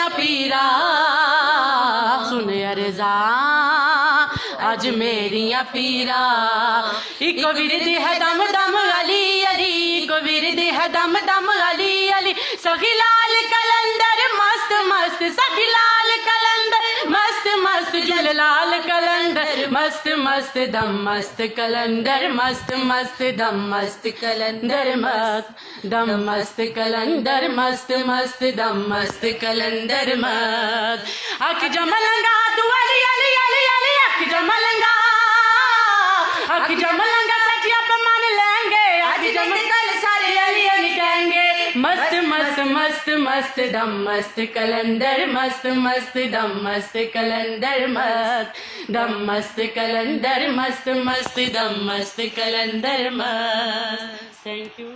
मेरिया पीरा सुन अर्जा अज मेरिया पीरा। इक विरद है दम दम अली अली, इक विरद है दम दम अली अली। सखी लाल कलंदर मस्त मस्त, सखी लाल कलंदर मस्त मस्त, जुल लाल कलंदर मस्त मस्त, दम मस्त कलंदर मस्त मस्त, दम मस्त कलंदर मस्त, दम मस्त कलंदर मस्त मस्त, दम मस्त कलंदर मस्त। अख जमलंगा तू अली अली अली अली, अख जमलंगा, अख जमलंगा सचिया पे मान लेंगे, अख जमल कल सारे अली अली कहेंगे। मस्त मस्त मस्त मस्त, दम मस्त कलंदर मस्त मस्त, दम मस्त कलंदर मस्त, दम मस्त कलंदर मस्त मस्त, दम मस्त कलंदर मस्त। Thank you.